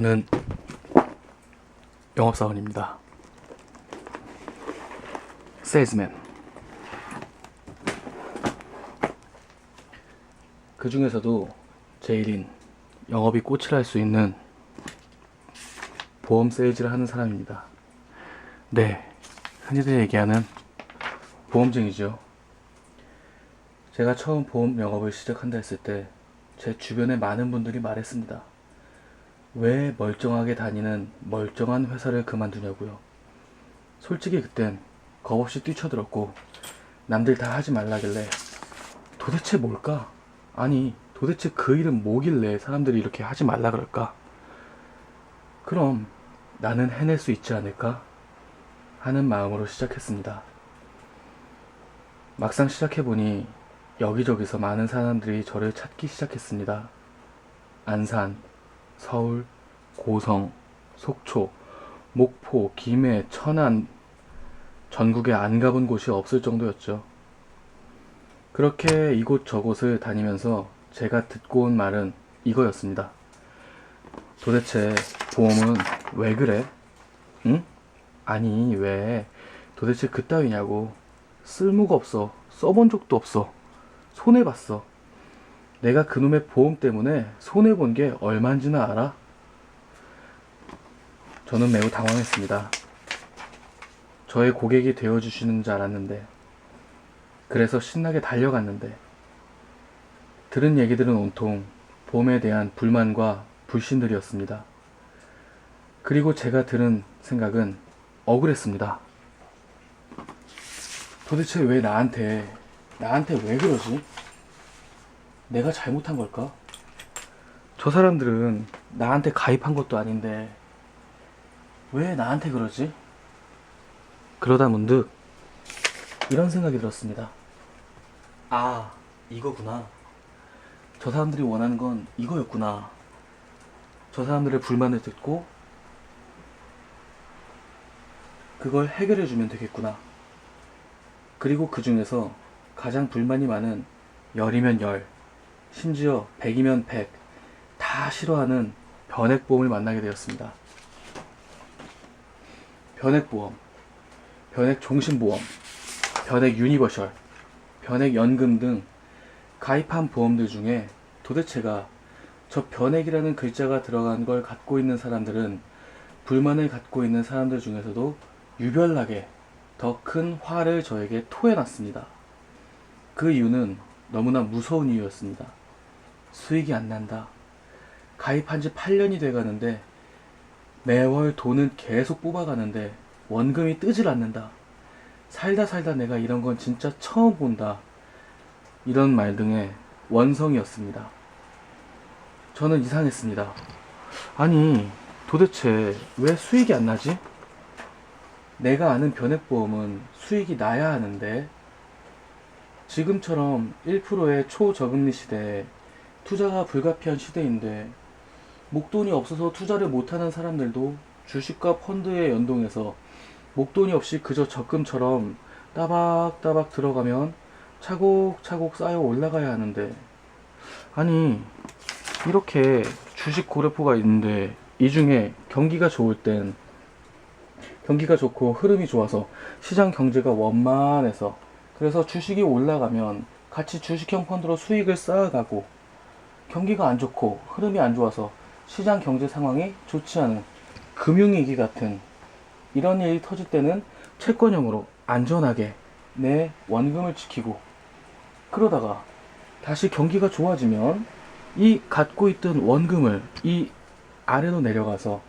저는 영업사원입니다. 세일즈맨. 그 중에서도 제일인 영업이 꽃이라 할 수 있는 보험 세일즈를 하는 사람입니다. 네, 흔히들 얘기하는 보험증이죠. 제가 처음 보험 영업을 시작한다 했을 때 제 주변에 많은 분들이 말했습니다. 왜 멀쩡하게 다니는 멀쩡한 회사를 그만두냐고요. 솔직히 그땐 겁없이 뛰쳐들었고 남들 다 하지 말라길래 도대체 뭘까? 아니 도대체 그 일은 뭐길래 사람들이 이렇게 하지 말라 그럴까? 그럼 나는 해낼 수 있지 않을까? 하는 마음으로 시작했습니다. 막상 시작해보니 여기저기서 많은 사람들이 저를 찾기 시작했습니다. 안산, 서울, 고성, 속초, 목포, 김해, 천안, 전국에 안 가본 곳이 없을 정도였죠. 그렇게 이곳 저곳을 다니면서 제가 듣고 온 말은 이거였습니다. 도대체 보험은 왜 그래? 응? 아니 왜 도대체 그따위냐고. 쓸모가 없어. 써본 적도 없어. 손해봤어. 내가 그놈의 보험 때문에 손해본 게 얼만지는 알아? 저는 매우 당황했습니다. 저의 고객이 되어주시는 줄 알았는데, 그래서 신나게 달려갔는데, 들은 얘기들은 온통 보험에 대한 불만과 불신들이었습니다. 그리고 제가 들은 생각은 억울했습니다. 도대체 왜 나한테 왜 그러지? 내가 잘못한 걸까? 저 사람들은 나한테 가입한 것도 아닌데 왜 나한테 그러지? 그러다 문득 이런 생각이 들었습니다. 아, 이거구나. 저 사람들이 원하는 건 이거였구나. 저 사람들의 불만을 듣고 그걸 해결해주면 되겠구나. 그리고 그 중에서 가장 불만이 많은 열이면 열, 심지어 100이면 100, 다 싫어하는 변액보험을 만나게 되었습니다. 변액보험, 변액종신보험, 변액유니버셜, 변액연금 등 가입한 보험들 중에 도대체가 저 변액이라는 글자가 들어간 걸 갖고 있는 사람들은 불만을 갖고 있는 사람들 중에서도 유별나게 더 큰 화를 저에게 토해놨습니다. 그 이유는 너무나 무서운 이유였습니다. 수익이 안 난다. 가입한 지 8년이 돼가는데 매월 돈은 계속 뽑아가는데 원금이 뜨질 않는다. 살다 내가 이런 건 진짜 처음 본다. 이런 말 등의 원성이었습니다. 저는 이상했습니다. 아니 도대체 왜 수익이 안 나지? 내가 아는 변액보험은 수익이 나야 하는데 지금처럼 1%의 초저금리 시대에 투자가 불가피한 시대인데 목돈이 없어서 투자를 못하는 사람들도 주식과 펀드에 연동해서 목돈이 없이 그저 적금처럼 따박따박 들어가면 차곡차곡 쌓여 올라가야 하는데 아니 이렇게 주식 고래포가 있는데 이 중에 경기가 좋을 땐 경기가 좋고 흐름이 좋아서 시장 경제가 원만해서 그래서 주식이 올라가면 같이 주식형 펀드로 수익을 쌓아가고 경기가 안 좋고 흐름이 안 좋아서 시장 경제 상황이 좋지 않은 금융위기 같은 이런 일이 터질 때는 채권형으로 안전하게 내 원금을 지키고 그러다가 다시 경기가 좋아지면 이 갖고 있던 원금을 이 아래로 내려가서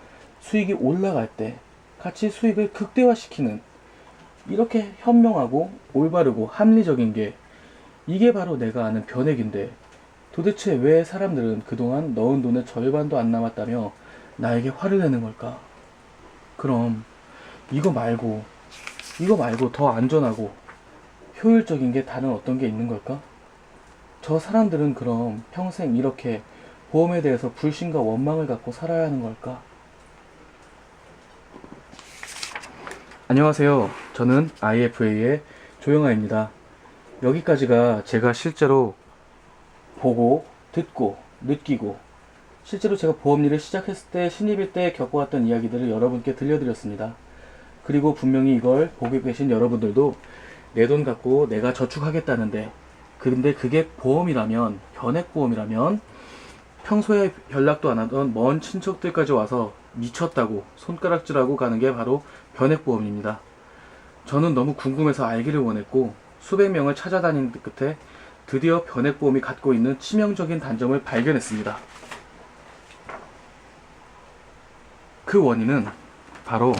수익이 올라갈 때 같이 수익을 극대화시키는 이렇게 현명하고 올바르고 합리적인 게 이게 바로 내가 아는 변액인데 도대체 왜 사람들은 그동안 넣은 돈의 절반도 안 남았다며 나에게 화를 내는 걸까? 그럼 이거 말고 더 안전하고 효율적인 게 다른 어떤 게 있는 걸까? 저 사람들은 그럼 평생 이렇게 보험에 대해서 불신과 원망을 갖고 살아야 하는 걸까? 안녕하세요. 저는 IFA의 조영아입니다. 여기까지가 제가 실제로 보고, 듣고, 느끼고 실제로 제가 보험 일을 시작했을 때 신입일 때 겪어왔던 이야기들을 여러분께 들려드렸습니다. 그리고 분명히 이걸 보고 계신 여러분들도 내 돈 갖고 내가 저축하겠다는데, 근데 그게 보험이라면, 변액보험이라면 평소에 연락도 안 하던 먼 친척들까지 와서 미쳤다고 손가락질하고 가는 게 바로 변액보험입니다. 저는 너무 궁금해서 알기를 원했고 수백 명을 찾아다니는 끝에 드디어 변액보험이 갖고 있는 치명적인 단점을 발견했습니다. 그 원인은 바로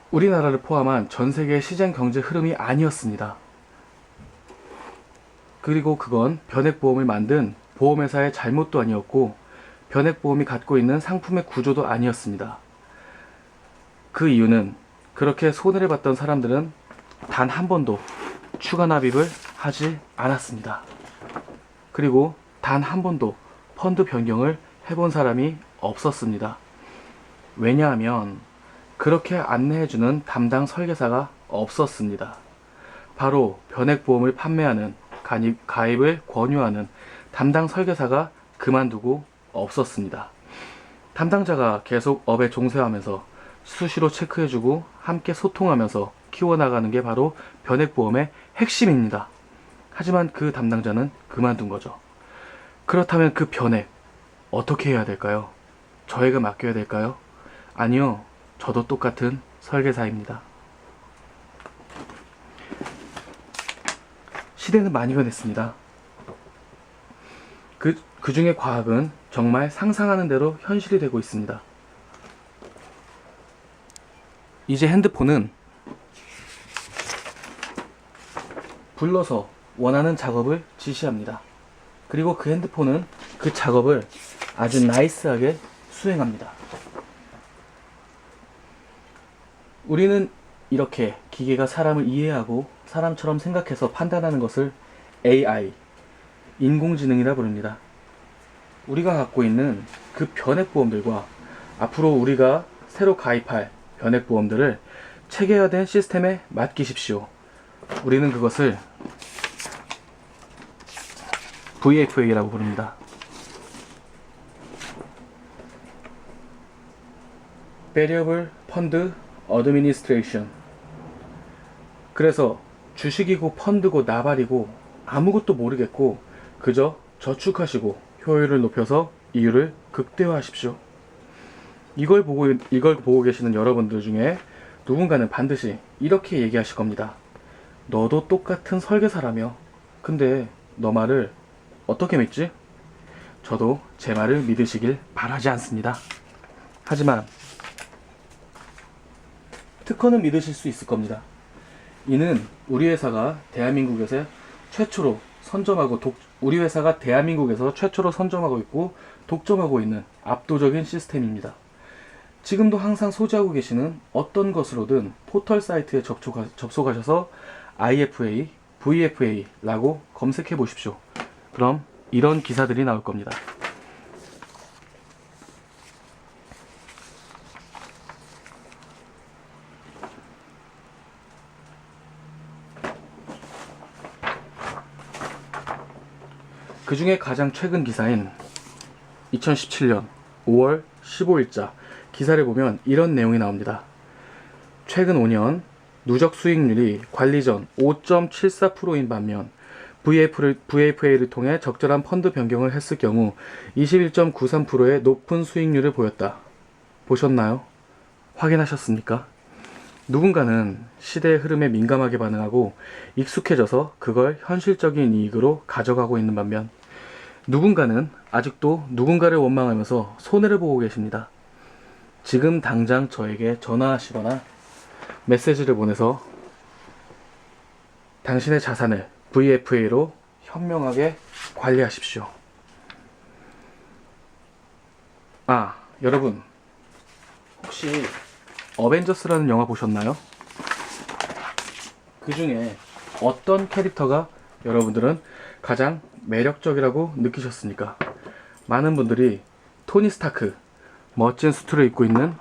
우리나라를 포함한 전 세계의 시장 경제 흐름이 아니었습니다. 그리고 그건 변액보험을 만든 보험회사의 잘못도 아니었고 변액보험이 갖고 있는 상품의 구조도 아니었습니다. 그 이유는 그렇게 손해를 봤던 사람들은 단 한 번도 추가 납입을 하지 않았습니다. 그리고 단 한 번도 펀드 변경을 해본 사람이 없었습니다. 왜냐하면 그렇게 안내해주는 담당 설계사가 없었습니다. 바로 변액보험을 판매하는, 가입을 권유하는 담당 설계사가 그만두고 없었습니다. 담당자가 계속 업에 종사하면서 수시로 체크해주고 함께 소통하면서 키워나가는 게 바로 변액보험의 핵심입니다. 하지만 그 담당자는 그만둔 거죠. 그렇다면 그 변액 어떻게 해야 될까요? 저에게 맡겨야 될까요? 아니요, 저도 똑같은 설계사입니다. 시대는 많이 변했습니다. 그 중에 과학은 정말 상상하는 대로 현실이 되고 있습니다. 이제 핸드폰은 불러서 원하는 작업을 지시합니다. 그리고 그 핸드폰은 그 작업을 아주 나이스하게 수행합니다. 우리는 이렇게 기계가 사람을 이해하고 사람처럼 생각해서 판단하는 것을 AI, 인공지능이라 부릅니다. 우리가 갖고 있는 그 변액보험들과 앞으로 우리가 새로 가입할 변액보험들을 체계화된 시스템에 맡기십시오. 우리는 그것을 VFA라고 부릅니다. Variable Fund Administration. 그래서 주식이고 펀드고 나발이고 아무것도 모르겠고 그저 저축하시고 효율을 높여서 이율을 극대화하십시오. 이걸 보고 계시는 여러분들 중에 누군가는 반드시 이렇게 얘기하실 겁니다. 너도 똑같은 설계사라며. 근데 너 말을 어떻게 믿지? 저도 제 말을 믿으시길 바라지 않습니다. 하지만 특허는 믿으실 수 있을 겁니다. 이는 우리 회사가 대한민국에서 최초로 선점하고 있고 독점하고 있는 압도적인 시스템입니다. 지금도 항상 소지하고 계시는 어떤 것으로든 포털 사이트에 접속하셔서 IFA, VFA라고 검색해 보십시오. 그럼 이런 기사들이 나올 겁니다. 그 중에 가장 최근 기사인 2017년 5월 15일자 기사를 보면 이런 내용이 나옵니다. 최근 5년 누적 수익률이 관리 전 5.74%인 반면 VFA를 통해 적절한 펀드 변경을 했을 경우 21.93%의 높은 수익률을 보였다. 보셨나요? 확인하셨습니까? 누군가는 시대의 흐름에 민감하게 반응하고 익숙해져서 그걸 현실적인 이익으로 가져가고 있는 반면 누군가는 아직도 누군가를 원망하면서 손해를 보고 계십니다. 지금 당장 저에게 전화하시거나 메시지를 보내서 당신의 자산을 VFA로 현명하게 관리하십시오. 여러분, 혹시 어벤져스라는 영화 보셨나요? 그 중에 어떤 캐릭터가 여러분들은 가장 매력적이라고 느끼셨습니까? 많은 분들이 토니 스타크, 멋진 수트를 입고 있는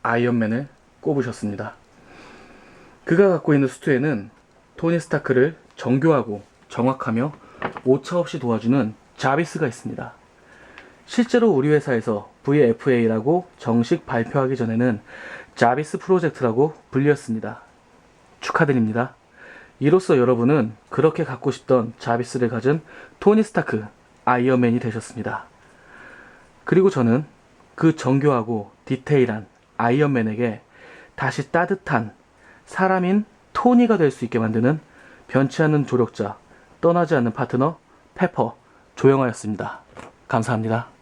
아이언맨을 꼽으셨습니다. 그가 갖고 있는 수트에는 토니 스타크를 정교하고 정확하며 오차없이 도와주는 자비스가 있습니다. 실제로 우리 회사에서 VFA라고 정식 발표하기 전에는 자비스 프로젝트라고 불렸습니다. 축하드립니다. 이로써 여러분은 그렇게 갖고 싶던 자비스를 가진 토니 스타크, 아이언맨이 되셨습니다. 그리고 저는 그 정교하고 디테일한 아이언맨에게 다시 따뜻한 사람인 토니가 될 수 있게 만드는 변치 않는 조력자, 떠나지 않는 파트너 페퍼 조영하였습니다. 감사합니다.